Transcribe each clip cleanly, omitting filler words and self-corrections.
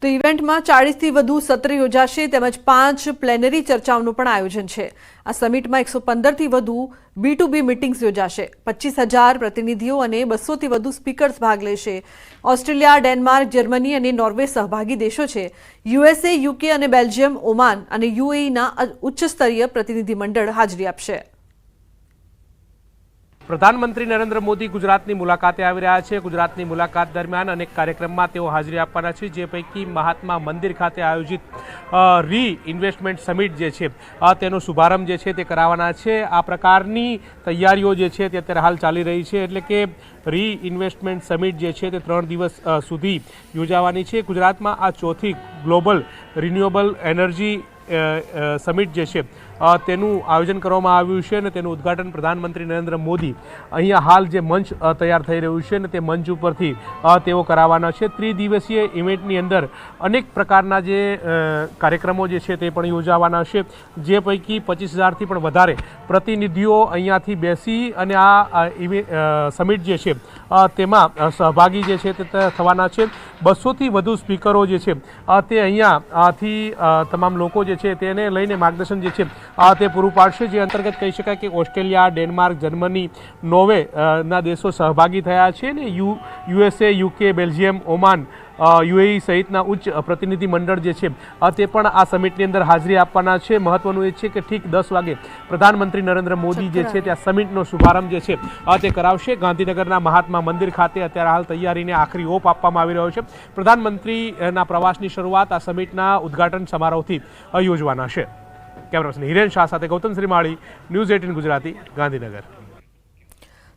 તો ઇવેન્ટમાં 40થી વધુ સત્ર યોજાશે તેમજ 5 પ્લેનરી ચર્ચાઓનું પણ આયોજન છે। આ સમિટમાં 115થી વધુ B2B મીટિંગ્સ યોજાશે। 25,000 પ્રતિનિધિઓ અને 200થી વધુ સ્પીકર્સ ભાગ લેશે। ઓસ્ટ્રેલિયા, ડેનમાર્ક, જર્મની અને નોર્વે સહભાગી દેશો છે। USA, UK અને બેલ્જિયમ, ઓમાન અને UAEના ઉચ્ચ સ્તરીય પ્રતિનિધિ મંડળ હાજરી આપશે। પ્રધાનમંત્રી નરેન્દ્ર મોદી ગુજરાતની મુલાકાતે આવી રહ્યા છે। ગુજરાતની મુલાકાત દરમિયાન અનેક કાર્યક્રમમાં તેઓ હાજરી આપવાના છે, જે પૈકી મહાત્મા મંદિર ખાતે આયોજિત રી ઇન્વેસ્ટમેન્ટ સમિટ જે છે તેનો શુભારંભ જે છે તે કરાવવાના છે। આ પ્રકારની તૈયારીઓ જે છે તે અત્યારે હાલ ચાલી રહી છે, એટલે કે રી ઇન્વેસ્ટમેન્ટ સમિટ જે છે તે 3 દિવસ સુધી યોજાવાની છે। ગુજરાતમાં આ ચોથી ગ્લોબલ રિન્યુએબલ એનર્જી સમિટ જે છે તેનું આયોજન કરવામાં આવ્યું છે અને તેનું ઉદ્ઘાટન પ્રધાનમંત્રી નરેન્દ્ર મોદી અહીંયા હાલ જે મંચ તૈયાર થઈ રહ્યું છે ને તે મંચ ઉપરથી તેઓ કરાવવાના છે। ત્રિદિવસીય ઇવેન્ટની અંદર અનેક પ્રકારના જે કાર્યક્રમો જે છે તે પણ યોજાવાના છે, જે પૈકી 25,000થી પણ વધારે પ્રતિનિધિઓ અહીંયાથી બેસી અને આ સમિટ જે છે તેમાં સહભાગી જે છે તે થવાના છે। 200થી વધુ સ્પીકરો જે છે તે અહીંયાથી તમામ લોકો જે છે તેને લઈને માર્ગદર્શન જે છે તે પૂરું પાડશે। જે અંતર્ગત કહી શકાય કે ઓસ્ટ્રેલિયા, ડેનમાર્ક, જર્મની, નોર્વે ના દેશો સહભાગી થયા છે ને USA, UK, Belgium, Oman, UAE સહિતના ઉચ્ચ પ્રતિનિધિ મંડળ જે છે તે પણ આ સમિટની અંદર હાજરી આપવાના છે। મહત્વનું એ છે કે ઠીક 10 વાગે પ્રધાનમંત્રી નરેન્દ્ર મોદી જે છે તે આ સમિટનો શુભારંભ જે છે તે કરાવશે। ગાંધીનગરના મહાત્મા મંદિર ખાતે અત્યારે હાલ તૈયારીને આખરી ઓપ આપવામાં આવી રહ્યો છે। પ્રધાનમંત્રીના પ્રવાસની શરૂઆત આ સમિટના ઉદ્ઘાટન સમારોહથી યોજવાના છે। કેમેરામેન હિરેન શાહ સાથે ગૌતમ શ્રીમાળી, ન્યૂઝ 18 ગુજરાતી, ગાંધીનગર।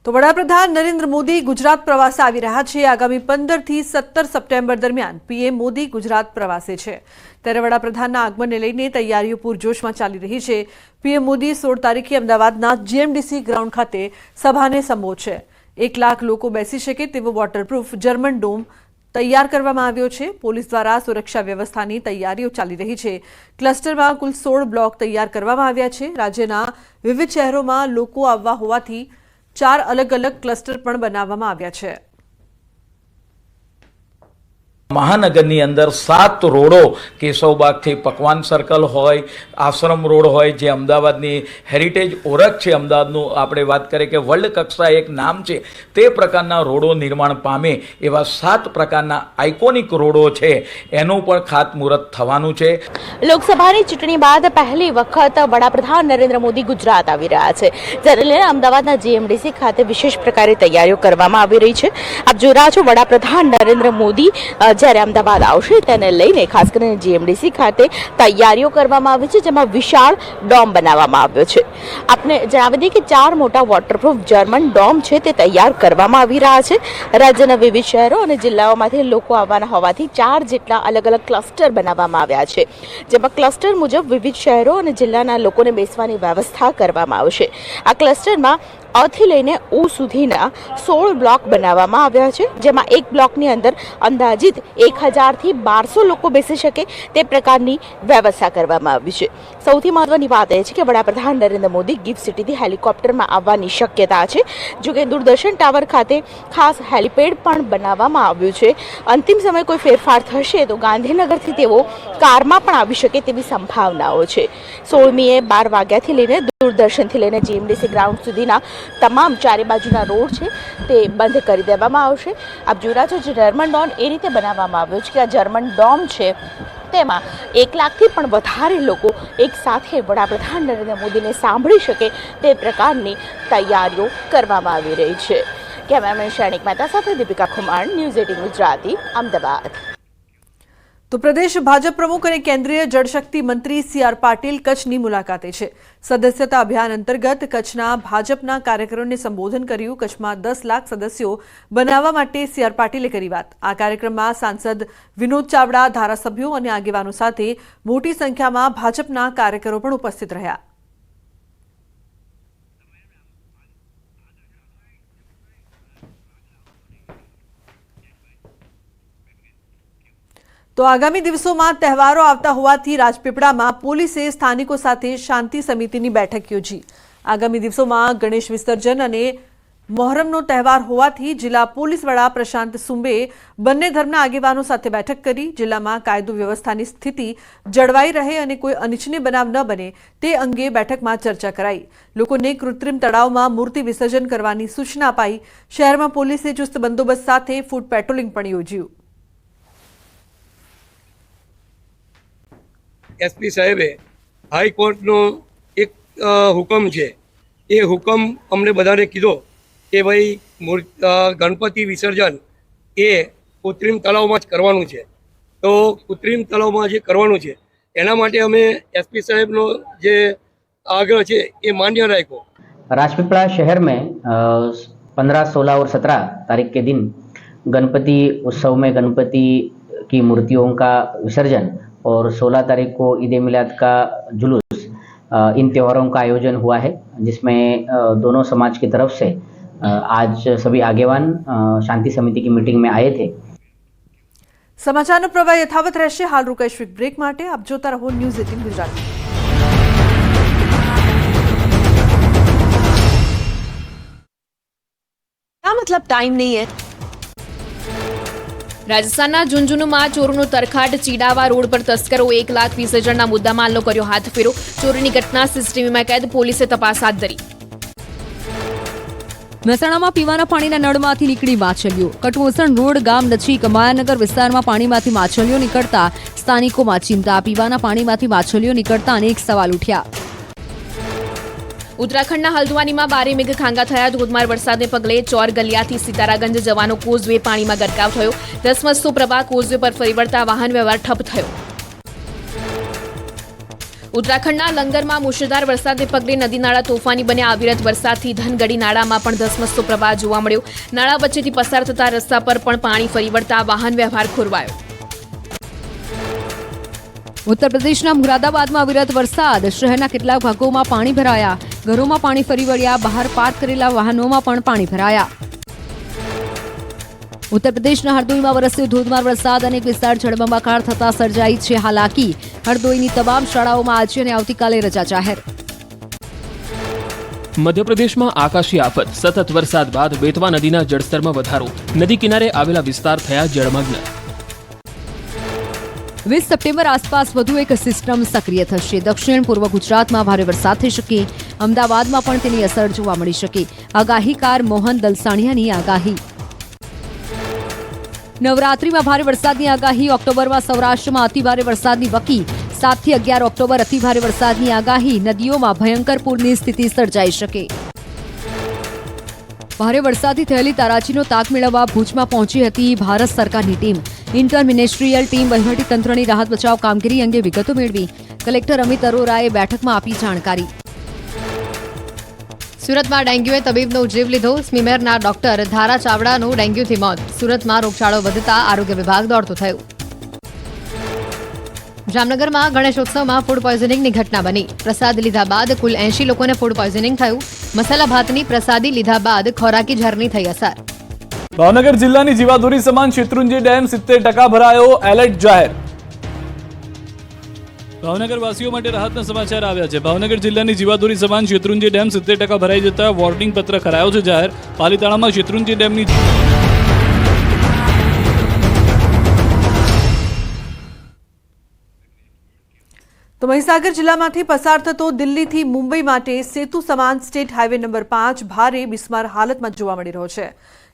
તો વડાપ્રધાન નરેન્દ્ર મોદી ગુજરાત પ્રવાસે આવી રહ્યા છે। આગામી 15 થી 17 સપ્ટેમ્બર દરમિયાન પીએમ મોદી ગુજરાત પ્રવાસે છે, ત્યારે વડાપ્રધાનના આગમનને લઈને તૈયારીઓ પૂરજોશમાં ચાલી રહી છે। પીએમ મોદી 16 તારીખે અમદાવાદના GMDC ગ્રાઉન્ડ ખાતે સભાને સંબોધશે। 1 લાખ લોકો બેસી શકે તેવો વોટરપ્રૂફ જર્મન ડોમ તૈયાર કરવામાં આવ્યો છે। પોલીસ દ્વારા સુરક્ષા વ્યવસ્થાની તૈયારીઓ ચાલી રહી છે। ક્લસ્ટરમાં કુલ 16 બ્લોક તૈયાર કરવામાં આવ્યા છે। રાજ્યના વિવિધ શહેરોમાં લોકો આવવા હોવાથી 4 અલગ અલગ ક્લસ્ટર પણ બનાવવામાં આવ્યા છે। મહાનગરની અંદર 7 રોડો, કેશવબાગથી પકવાન સર્કલ હોય, આશ્રમ રોડ હોય, જે અમદાવાદની હેરિટેજ ઓળખ છે, અમદાવાદનું આપણે વાત કરીએ કે વર્લ્ડ કક્ષાએ એક નામ છે, તે પ્રકારના રોડો નિર્માણ પામે એવા 7 પ્રકારના આઇકોનિક રોડો છે, એનું પણ ખાતમુહૂર્ત થવાનું છે। લોકસભાની ચૂંટણી બાદ પહેલી વખત વડાપ્રધાન નરેન્દ્ર મોદી ગુજરાત આવી રહ્યા છે, જેને લઈને અમદાવાદના GMDC ખાતે વિશેષ પ્રકારે તૈયારીઓ કરવામાં આવી રહી છે। આપ જોઈ રહ્યા છો, વડાપ્રધાન નરેન્દ્ર મોદી જ્યારે અમદાવાદ આવશે તેને લઈને ખાસ કરીને GMDC ખાતે તૈયારીઓ કરવામાં આવી છે, જેમાં વિશાળ ડોમ બનાવવામાં આવ્યો છે। આપને જણાવી દઈએ કે 4 મોટા વોટરપ્રૂફ જર્મન ડોમ છે તે તૈયાર કરવામાં આવી રહ્યા છે। રાજ્યના વિવિધ શહેરો અને જિલ્લાઓમાંથી લોકો આવવાના હોવાથી 4 જેટલા અલગ અલગ ક્લસ્ટર બનાવવામાં આવ્યા છે, જેમાં ક્લસ્ટર મુજબ વિવિધ શહેરો અને જિલ્લાના લોકોને બેસવાની વ્યવસ્થા કરવામાં આવશે। આ ક્લસ્ટરમાં અથી લઈને ઉ સુધીના 16 બ્લોક બનાવવામાં આવ્યા છે, જેમાં એક બ્લોકની અંદર અંદાજિત 1000થી 1200 લોકો બેસી શકે તે પ્રકારની વ્યવસ્થા કરવામાં આવી છે। સૌથી મહત્વની વાત એ છે કે વડાપ્રધાન નરેન્દ્ર મોદી ગિફ્ટ સિટીથી હેલિકોપ્ટરમાં આવવાની શક્યતા છે। જોકે દૂરદર્શન ટાવર ખાતે ખાસ હેલિપેડ પણ બનાવવામાં આવ્યું છે। અંતિમ સમયે કોઈ ફેરફાર થશે તો ગાંધીનગરથી તેઓ કારમાં પણ આવી શકે તેવી સંભાવનાઓ છે। 16મીએ 12 વાગ્યાથી લઈને દૂરદર્શનથી લઈને GMDC ગ્રાઉન્ડ સુધીના તમામ ચારે બાજુના રોડ છે તે બંધ કરી દેવામાં આવશે। આપ જોઈ રહ્યા છો, જર્મન ડોમ એ રીતે બનાવવામાં આવ્યો છે કે આ જર્મન ડોમ છે તેમાં 1 લાખથી પણ વધારે લોકો એક સાથે વડાપ્રધાન નરેન્દ્ર મોદીને સાંભળી શકે તે પ્રકારની તૈયારીઓ કરવામાં આવી રહી છે। કેમેરામેન શૈનિક મહેતા સાથે દીપિકા કુમાર, ન્યૂઝ 18 ગુજરાતી, અમદાવાદ। તો પ્રદેશ ભાજપ પ્રમુખ અને કેન્દ્રીય જળશક્તિ મંત્રી CR પાટીલ કચ્છની મુલાકાતે છે। સદસ્યતા અભિયાન અંતર્ગત કચ્છના ભાજપના કાર્યકરોને સંબોધન કર્યું। કચ્છમાં 10 લાખ સદસ્યો બનાવવા માટે CR પાટીલે કરી વાત। આ કાર્યક્રમમાં સાંસદ વિનોદ ચાવડા, ધારાસભ્યો અને આગેવાનો સાથે મોટી સંખ્યામાં ભાજપના કાર્યકરો પણ ઉપસ્થિત રહ્યા। તો આગામી દિવસોમાં તહેવારો આવતા હોવાથી રાજપીપળામાં પોલીસે સ્થાનિકો સાથે શાંતિ સમિતિની બેઠક યોજી। આગામી દિવસોમાં ગણેશ વિસર્જન અને મોહરમનો તહેવાર હોવાથી જિલ્લા પોલીસ વડા પ્રશાંત સુંબેએ બંને ધર્મના આગેવાનો સાથે બેઠક કરી જિલ્લામાં કાયદો વ્યવસ્થાની સ્થિતિ જળવાઈ રહે અને કોઈ અનિચ્છનીય બનાવ ન બને તે અંગે બેઠકમાં ચર્ચા કરાઈ। લોકોને કૃત્રિમ તળાવમાં મૂર્તિ વિસર્જન કરવાની સૂચના અપાઈ। શહેરમાં પોલીસે ચુસ્ત બંદોબસ્ત સાથે ફૂટ પેટ્રોલિંગ પણ યોજ્યું। એસપી સાહેબે હાઈકોર્ટનો એક હુકમ છે, એ હુકમ અમને બધાને કીધો કે ભાઈ ગણપતિ વિસર્જન એ કૃત્રિમ તળાવમાં જ કરવાનું છે। તો કૃત્રિમ તળાવમાં જે કરવાનું છે એના માટે અમે એસપી સાહેબનો જે આગ્રહ છે એ માન્ય રાખ્યો। राजपीपला शहर में 15, 16 और 17 तारीख के दिन गणपति उत्सव में गणपति की मूर्तियों का विसर्जन और 16 तारीख को ईद ए मिलाद का जुलूस, इन त्योहारों का आयोजन हुआ है, जिसमें दोनों समाज की तरफ से आज सभी आगेवान शांति समिति की मीटिंग में आए थे। સમાચારનો પ્રવાહ યથાવત રહેશે। હાલ રોકાઈશું બ્રેક માટે। આપ જોતા રહો ન્યૂઝ 18 ગુજરાતી। क्या मतलब टाइम नहीं है? રાજસ્થાનના ઝુંઝુનુમાં ચોરોનો તરખાટ ચીડાવા રોડ પર તસ્કરો 1,20,000ના મુદ્દામાલનો કર્યો હાથફેરો। ચોરીની ઘટના સીસીટીવીમાં કેદ, પોલીસે તપાસ હાથ ધરી। મહેસાણામાં પીવાના પાણીના નળમાંથી નીકળી માછલીઓ। કટવોસણ રોડ ગામ નજીક માયાનગર વિસ્તારમાં પાણીમાંથી માછલીઓ નીકળતા સ્થાનિકોમાં ચિંતા। પીવાના પાણીમાંથી માછલીઓ નીકળતા અનેક સવાલ ઉઠ્યા। ઉત્તરાખંડના હલ્દ્વાનીમાં ભારે મેઘખાંગા થયા। ધોધમાર વરસાદને પગલે ચોર ગલિયાથી સિતારાગંજ જવાનો કોઝવે પાણીમાં ગરકાવ થયો। ધસમસતો પ્રવાહ કોઝવે પર ફરી વળતા વાહન વ્યવહાર ઠપ થયો। ઉત્તરાખંડના લંગરમાં મુશળધાર વરસાદને પગલે નદી નાળા તોફાની બન્યા। અવિરત વરસાદથી ધનગડી નાળામાં પણ ધસમસતો પ્રવાહ જોવા મળ્યો। નાળા વચ્ચેથી પસાર થતા રસ્તા પર પણ પાણી ફરી વળતા વાહન વ્યવહાર ખોરવાયો। ઉત્તર પ્રદેશના મુરાદાબાદમાં અવિરત વરસાદ, શહેરના કેટલાક ભાગોમાં પાણી ભરાયા। ઘરોમાં પાણી ફરી વળ્યા। બહાર પાર્ક કરેલા વાહનોમાં પણ પાણી ભરાયા। ઉત્તર પ્રદેશના હરદોઈમાં વરસ્યો ધોધમાર વરસાદ, અનેક વિસ્તાર જળબંબાકાર થતા સર્જાઈ છે હાલાકી। હરદોઈની તમામ શાળાઓમાં આજે અને આવતીકાલે રજા જાહેર। મધ્યપ્રદેશમાં આકાશી આફત, સતત વરસાદ બાદ બેતવા નદીના જળસ્તરમાં વધારો। નદી કિનારે આવેલા વિસ્તાર થયા જળમગ્ન। 20 સપ્ટેમ્બર આસપાસ વધુ એક સિસ્ટમ સક્રિય થશે। દક્ષિણ પૂર્વ ગુજરાતમાં ભારે વરસાદ થઈ શકે। અમદાવાદમાં પણ તેની અસર જોવા મળી શકે। આગાહીકાર મોહન દલસાણિયાની આગાહી। નવરાત્રીમાં ભારે વરસાદની આગાહી। ઓક્ટોબરમાં સૌરાષ્ટ્રમાં અતિભારે વરસાદની વકી। 7 થી 11 ઓક્ટોબર અતિભારે વરસાદની આગાહી। નદીઓમાં ભયંકર પૂરની સ્થિતિ સર્જાઈ શકે। ભારે વરસાદથી થયેલી તારાજીનો તાક મેળવવા ભુજમાં પહોંચી હતી ભારત સરકારની ટીમ। ઇન્ટર મિનિસ્ટ્રીયલ ટીમ વહીવટીતંત્રની રાહત બચાવ કામગીરી અંગે વિગતો મેળવી। કલેક્ટર અમિત અરોરાએ બેઠકમાં આપી જાણકારી। સુરતમાં ડેન્ગ્યુએ તબીબનો જીવ લીધો। સ્મીમેરના ડોક્ટર ધારા ચાવડાનું ડેન્ગ્યુથી મોત। સુરતમાં રોગચાળો વધતા આરોગ્ય વિભાગ દોડતું થયું। જામનગરમાં ગણેશોત્સવમાં ફૂડ પોઈઝનિંગની ઘટના બની। પ્રસાદ લીધા બાદ કુલ 80 લોકોને ફૂડ પોઈઝનિંગ થયું। મસાલા ભાતની પ્રસાદી લીધા બાદ ખોરાકી ઝરની થઈ અસર। ભાવનગર જિલ્લાની જીવાદોરી સમાન શેત્રુંજી ડેમ 70% ભરાયો, એલર્ટ જાહેર। ભાવનગર વાસીઓ માટે રાહતના સમાચાર આવ્યા છે। ભાવનગર જિલ્લાની જીવાદોરી સમાન શેત્રુંજી ડેમ 70% ભરાઈ જતા વોર્નિંગ પત્ર કરાયો છે જાહેર। પાલીતાણામાં શેત્રુંજી ડેમની તો મહીસાગર જિલ્લામાંથી પસાર થતો દિલ્હીથી મુંબઈ માટે સેતુ સમાન સ્ટેટ હાઈવે નંબર 5 ભારે બિસ્માર હાલતમાં જોવા મળી રહ્યો છે।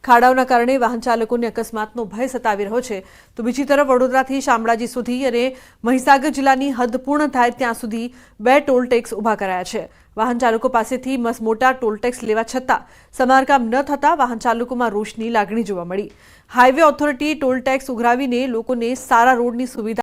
ખાડાઓના કારણે વાહન ચાલકોને અકસ્માતનો ભય સતાવી રહ્યો છે। તો બીજી તરફ વડોદરાથી શામળાજી સુધી અને મહીસાગર જિલ્લાની હદ પૂર્ણ થાય ત્યાં સુધી 2 ટોલ ટેક્સ ઊભા કરાયા છે। વાહન ચાલકો પાસેથી મસમોટા ટોલ ટેક્સ લેવા છતાં સમારકામ ન થતા વાહન ચાલકોમાં રોષની લાગણી જોવા મળી। હાઈવે ઓથોરિટી ટોલ ટેક્સ ઉઘરાવીને લોકોને સારા રોડની સુવિધા